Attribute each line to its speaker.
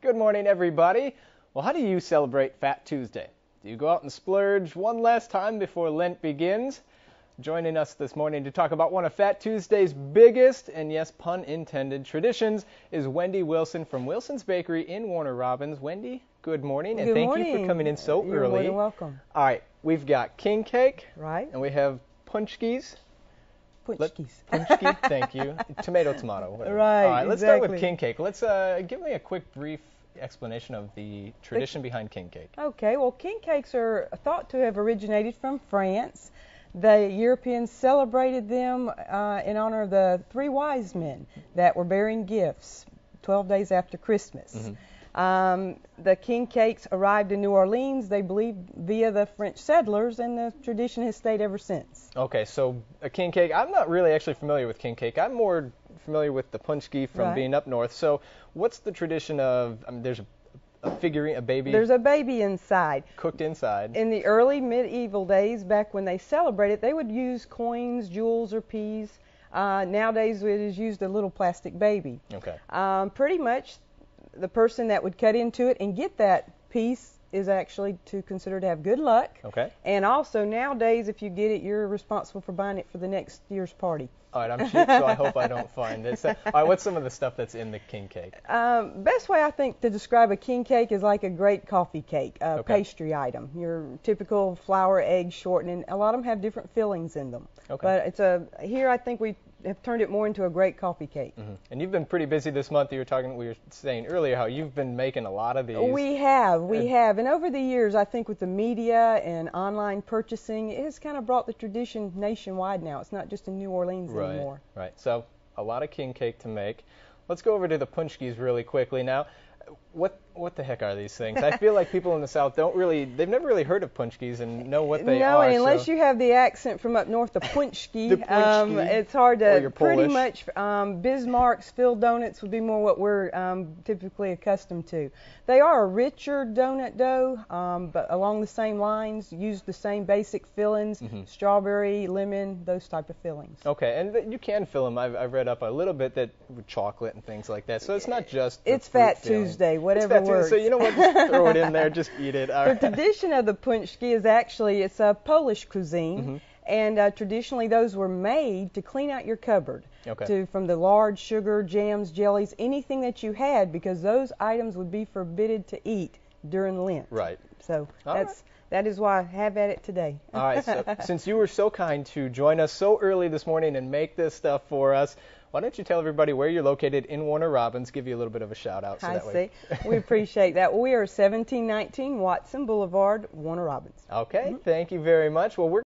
Speaker 1: Good morning, everybody. Well, how do you celebrate Fat Tuesday? Do you go out and splurge one last time before Lent begins? Joining us this morning to talk about one of Fat Tuesday's biggest, and yes, pun intended, traditions is Wendy Wilson from Wilson's Bakery in Warner Robins. Wendy, good morning, and thank you for coming in so
Speaker 2: You're
Speaker 1: early.
Speaker 2: more than welcome.
Speaker 1: All right, we've got king cake,
Speaker 2: Right.
Speaker 1: and we have punchkis.
Speaker 2: Punchkis.
Speaker 1: Punchki, thank you. Tomato, whatever.
Speaker 2: Right,
Speaker 1: All right, let's start with
Speaker 2: exactly.
Speaker 1: king cake. Let's give me a quick, brief explanation of the tradition behind king cake.
Speaker 2: Okay, well, king cakes are thought to have originated from France. The Europeans celebrated them in honor of the three wise men that were bearing gifts 12 days after Christmas.
Speaker 1: Mm-hmm.
Speaker 2: The king cakes arrived in New Orleans, they believe, via the French settlers, and the tradition has stayed ever since.
Speaker 1: Okay, so a king cake, I'm not really actually familiar with king cake. I'm more familiar with the punchki from being up north. So what's the tradition of, there's a figurine, a baby?
Speaker 2: There's a baby inside.
Speaker 1: Cooked inside.
Speaker 2: In the early medieval days, back when they celebrated, they would use coins, jewels, or peas. Nowadays, it is used a little plastic baby.
Speaker 1: Okay.
Speaker 2: Pretty much, the person that would cut into it and get that piece is actually considered to have good luck.
Speaker 1: Okay.
Speaker 2: And also, nowadays, if you get it, you're responsible for buying it for the next year's party.
Speaker 1: All right, I'm cheap, so I hope I don't find it. So, all right, what's some of the stuff that's in the king cake?
Speaker 2: Best way, I think, to describe a king cake is like a great coffee cake, a
Speaker 1: Okay.
Speaker 2: pastry item. Your typical flour, egg, shortening. A lot of them have different fillings in them.
Speaker 1: Okay.
Speaker 2: But here I think we have turned it more into a great coffee cake.
Speaker 1: Mm-hmm. And you've been pretty busy this month. We were saying earlier how you've been making a lot of these.
Speaker 2: We have. And over the years, I think with the media and online purchasing, it has kind of brought the tradition nationwide now. It's not just in New Orleans anymore.
Speaker 1: Right. So a lot of king cake to make. Let's go over to the punchkis really quickly now. What the heck are these things? I feel like people in the South they've never really heard of punchkis and know what they are.
Speaker 2: No, unless you have the accent from up north, the punchki.
Speaker 1: The punchki.
Speaker 2: It's hard to,
Speaker 1: Or you're
Speaker 2: pretty
Speaker 1: Polish.
Speaker 2: much, Bismarck's filled donuts would be more what we're typically accustomed to. They are a richer donut dough, but along the same lines, use the same basic fillings, strawberry, lemon, those type of fillings.
Speaker 1: Okay, and you can fill them. I've read up a little bit that with chocolate and things like that. So it's not just the
Speaker 2: It's
Speaker 1: fruit
Speaker 2: Fat
Speaker 1: filling.
Speaker 2: Tuesday, whatever
Speaker 1: It's Fat
Speaker 2: works.
Speaker 1: Tuesday, so you know what? Just throw it in there, just eat it. All
Speaker 2: The
Speaker 1: right.
Speaker 2: tradition of the punchki is actually, it's a Polish cuisine, and traditionally those were made to clean out your cupboard.
Speaker 1: Okay.
Speaker 2: From the large sugar, jams, jellies, anything that you had, because those items would be forbidden to eat during Lent.
Speaker 1: Right.
Speaker 2: So
Speaker 1: All
Speaker 2: that is why I have at it today.
Speaker 1: All right, so since you were so kind to join us so early this morning and make this stuff for us, why don't you tell everybody where you're located in Warner Robins, give you a little bit of a shout out. So
Speaker 2: I
Speaker 1: that way.
Speaker 2: see. We appreciate that. We are 1719 Watson Boulevard, Warner Robins.
Speaker 1: Okay, thank you very much. Well, we're